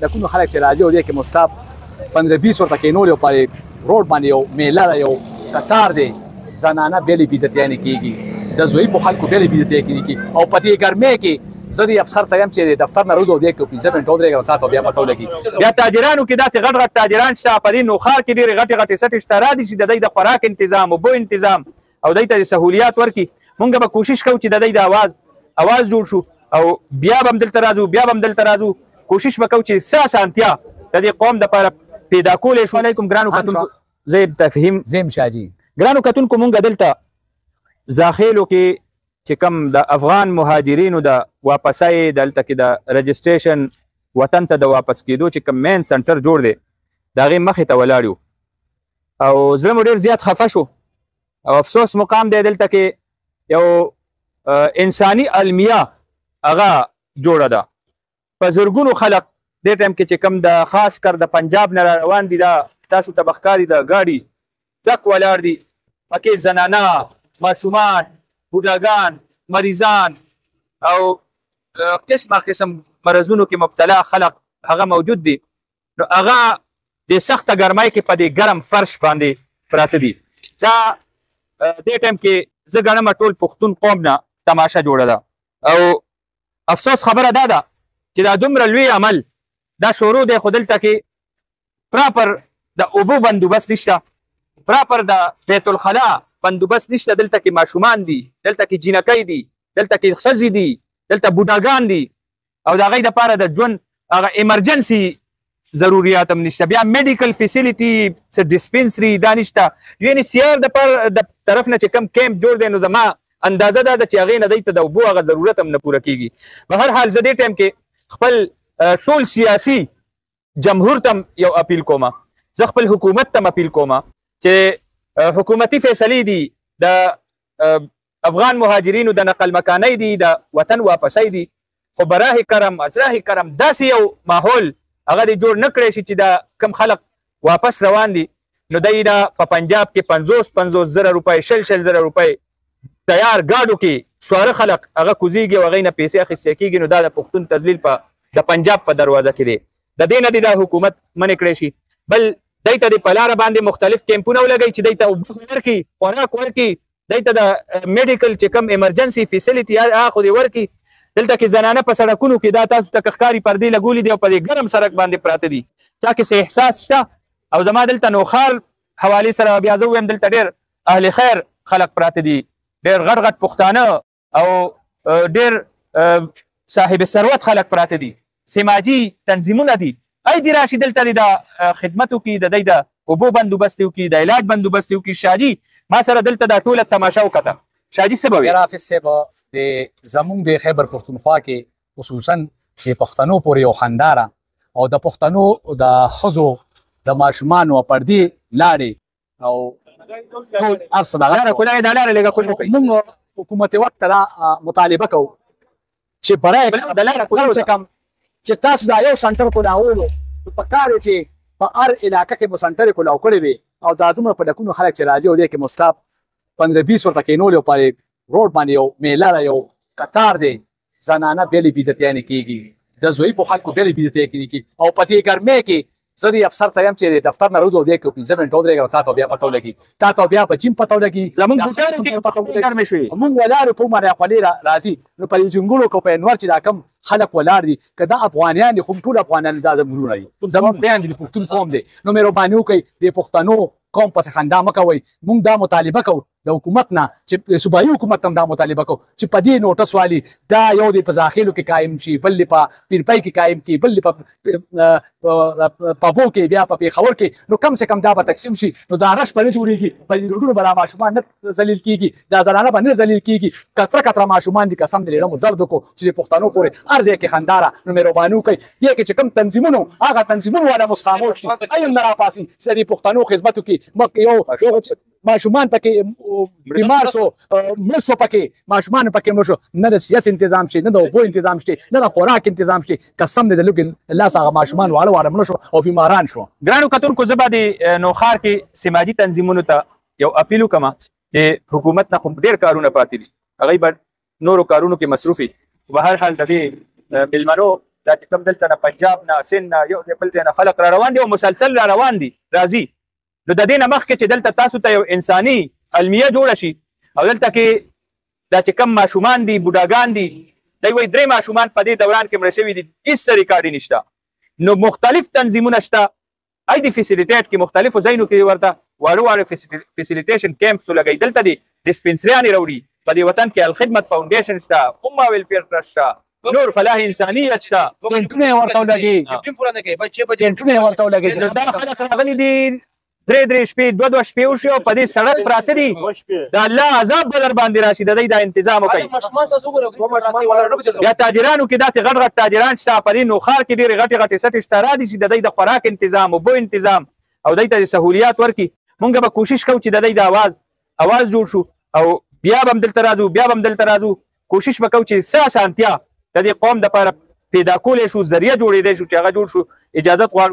پلکونو خلک چې راځي او دې کې مستاب 15-20 ورته کېنول او پرې روډ باندې یو میله ده، یو قطار دی، زنانه بېلې بېزتیانې کېږي، د ضعیفو خلکو بېلې بېزتیانې کېږي. او په دې ګرمۍ کې زه دې افسر ته یم چې د دفتر نه روز او دې کې 15 منټه ودرېږه او تا ته بیا پته ولګي. بیا تاجرانو کې داسې غټ غټ تاجران شته، په دې نوښار کې ډېرې غټې غټې سټې شته، را دي چې د دوی د خوراک انتظام، اوبو انتظام او دوی ته سهولیات ورکړي. مونږ به کوشش کوو چې د دوی د اواز جوړ شو او بیا به هم دلته راځو، بیا به هم دلته راځو. کوشش به کوو چې څه اسانتیا د دې قوم دپاره پیدا کولی شو. علیکم ګرانو کتونکو، زه تفهیم زیم شاجي. ګرانو کتونکو، مونږ دلته زاخیلو کې چې کوم د افغان مهاجرینو د واپسۍ دلته کې د رجسټریشن وطن ته د واپس کېدو چې کوم مین سنټر جوړ دی، د هغې مخې ته ولاړ یو او زړه مو ډېر زیات خفه شو او افسوس مقام دی دلته کې یو انساني المیه هغه جوړه ده. په زرګونو خلک دې ټایم کې چې کوم د خاص کر د پنجاب نه روان دي، دا تاسو ته به ښکاري د ګاډي ډک ولاړ دي، پکې زنانه، ماشومان، بوډاګان، مریضان او قسمه قسم مرضونو کې مبتلا خلک هغه موجود دي. نو هغه د سخته ګرمۍ کې په دې ګرم فرش باندې پراته دي. دا دې ټایم کې زه ګڼم ټول پښتون قوم نه تماشه جوړه ده او افسوس خبره دا ده چې دا دومره لوی عمل دا شروع دی، خو دلته کې پراپر د اوبو بندوبست نشته، پراپر د بیت الخلا بندوبست نشته. دلته کې ماشومان دي، دلته کې جینکۍ دي، دلته کې ښځې دي، دلته بوډاګان دي او د هغوی دپاره د ژوند هغه ایمرجنسي ضروریات هم نشته. بیا میډیکل فیسیلیټي څه ډسپنسري دا نشته. UNHCR د طرف نه چې کوم کیمپ جوړ دی، نو زما اندازه دا ده چې هغې نه دوی ته د اوبو هغه ضرورت هم نه پوره کېږي. په هر حال زه دې ټایم کې خپل ټول سیاسي جمهور ته یو اپیل کوم، زه خپل حکومت ته اپیل کوم چې حکومتي فیصلې دي د افغان مهاجرینو د نقل مکانۍ دي، د وطن واپسۍ دي، خو براه کرم ازراه کرم داسې یو ماحول هغه دې جوړ نه کړی شي چې دا کم خلک واپس روان دي نو دی نه په پنجاب کې 50 زره روپۍ 60 زره روپۍ تیار ګاډو کې سواره خلک هغه کوزیږي او هغوی نه پیسې اخیستې کېږي. نو دا د پښتون تذلیل د پنجاب په دروازه کې دی. د دې نه دې دا حکومت منې کړی شي. بل دی ته د په لاره باندې مختلف کیمپونه ولګوي چې دی ته اوبه ورکړي، خوراک ورکړي، دی ته د میډیکل چې کوم ایمرجنسي فیسیلیټي هغه خو دې ورکړي. دلته کې زنانه په سړکونو کې دا تاسو ته ښکاري پردې لګولي دي او په دې ګرم سړک باندې پراته دي. چا کې څه احساس شته؟ او زما دلته نوښار حوالې سره بیا زه ووایم دلته ډېر اهل خیر خلک پراته دي، ډېر غټ غټ پښتانه او ډېر صاحب ثروت خلک پراته دي، سماجي تنظیمونه دي. ای دې راشي دلته دې د خدمت وکړي، د دوی د اوبو بندوبست وکړي، د علاج بندوبست وکړي. شاجي ما سره دلته دا ټوله تماشه وکړه. شاجي څه به وي؟ حافظ صاحب زمونږ د خیبر پښتونخوا کې خصوصا چې پښتنو پورې یو خنداره او د پښتنو د ښځو د ماشومانو پردې لاړې او ټول هر څه دغه کولای دا لاره لږه کول وکړي. موږ حکومت وخت ته دا مطالبه کوو چې برای د لاره کول څه کم چې تاسو دا یو سنټر کولاولو په کار چې په هر علاقه کې مو سنټر کولاو کړی وي او دا دومره په ډکونو خلک چې راځي او دې کې مستاب 15-20 ورته کېنول او پرې روډ باندې یو میله ده، یو قطار دی، زنانه بېلې بېزتیانې کېږي، د ضعیفو خلکو بېلې بېزتیانې کېږي. او په دې ګرمۍ کې زه دې افسر ته یم چې د دفتر نه روز او دې کې 15 منټه ودرېږه او تا ته بیا پته ولګي، تا ته بیا په جیم پته ولګي. زمونږ بوټانو کې ګرمې شوې، موږ ولاړو په عمر خولې راځي نو په جنګونو کې په انور چې دا کم خلک ولاړ دي که دا افغانیان دي خو ټول افغانان دا زموږ دي، زموږ خویندې دي، پښتون قوم دی. نو مهرباني وکړئ د پښتنو قوم پسې خندا مه کوئ. موږ دا مطالبه کوو د حکومت نه چې صوبایي حکومت هم دا مطالبه کوو چې په دې نوټس والي دا یو دی په زاخیلو کې قایم شي، بل دی په پیرپۍ کې قایم کړي، بل دی په پابو کې، بیا په پېښور کې. نو کم سے کم دا به تقسیم شي نو دا رش به نه جوړېږي، په دې روډونو به دا ماشومان نه ذلیل کېږي، دا زنانه به نه ذلیل کېږي. کتره کتره ماشومان دي، قسم دې مو درد وکړو چې د پښتنو پورې هر ځای کې خنداره. نو مهرباني وکړئ دې کې چې کوم تنظیمونه هغه تنظیمونه والا اوس خاموش شي، ایم نه راپاسي چې د پښتنو خدمت وکړي. یو ماشومان پکې بیمار شو، مړه شو، پکې ماشومان پکې مړه شو، نه د سیاست تنظیم شي، نه د اوبو تنظیم شي، نه د خوراک تنظیم شي. قسم دې د لوګ الله هغه ماشومان واړه واړه مړه شو او بیماران شو. ګرانو کتونکو، زه به د نوښار کې سماجي تنظیمونو ته یو اپیل وکړم چې حکومت نه خو ډېر کارونه پاتې دي، هغوی به نورو کارونو کې مصروف وي. په هر حال د دې مېلمنو دا چې کوم دلته نه پنجاب نه سند نه یو د بل ځای نه خلک را روان دي او مسلسل را روان دي راځي. نو د دې نه مخکې چې دلته تاسو ته یو انساني المیه جوړه شي او دلته کې دا چې کوم ماشومان دي بوډاګان دي دوی وایي 3 ماشومان په دې دوران کې مړه شوي دي هېڅ ریکارډ نشته. نو مختلف تنظیمونه شته ای د فیسیلیټیټ کې مختلفو ځایونو کې ورته واړه واړه فیسیلیټیشن کیمپس لګوي. دلته دي ډسپنسریانې راوړي په دې وطن کې الخدمت فاونډیشن شته امه ویلفیر ټرسټ شته نور فلاح انسانیت شته ټینټونه یې ورته ولګي ټینټونه یې ورته ولګي. دا خلک راغلي دي 3 شپې 2 شپې وشي او په دې سړک پراته دي د الله عذاب به در باندې راشي د دوی دا انتظام وکړي. یا تاجرانو کې داسې غټ غټ تاجران شته په دې نوښار کې ډېرې غټې غټې سټې شته را دي چې د دوی د خوراک انتظام اوبو انتظام او دوی ته سهولیات ورکړي. مونږ به کوشش کوو چې د دوی د اواز جوړ شو او بیا به هم دلته راځو کوشش به کوو چې څه اسانتیا د دې قوم دپاره پیدا کولی شو ذریعه جوړېدی شو چې هغه جوړ شو. اجازت غواړو.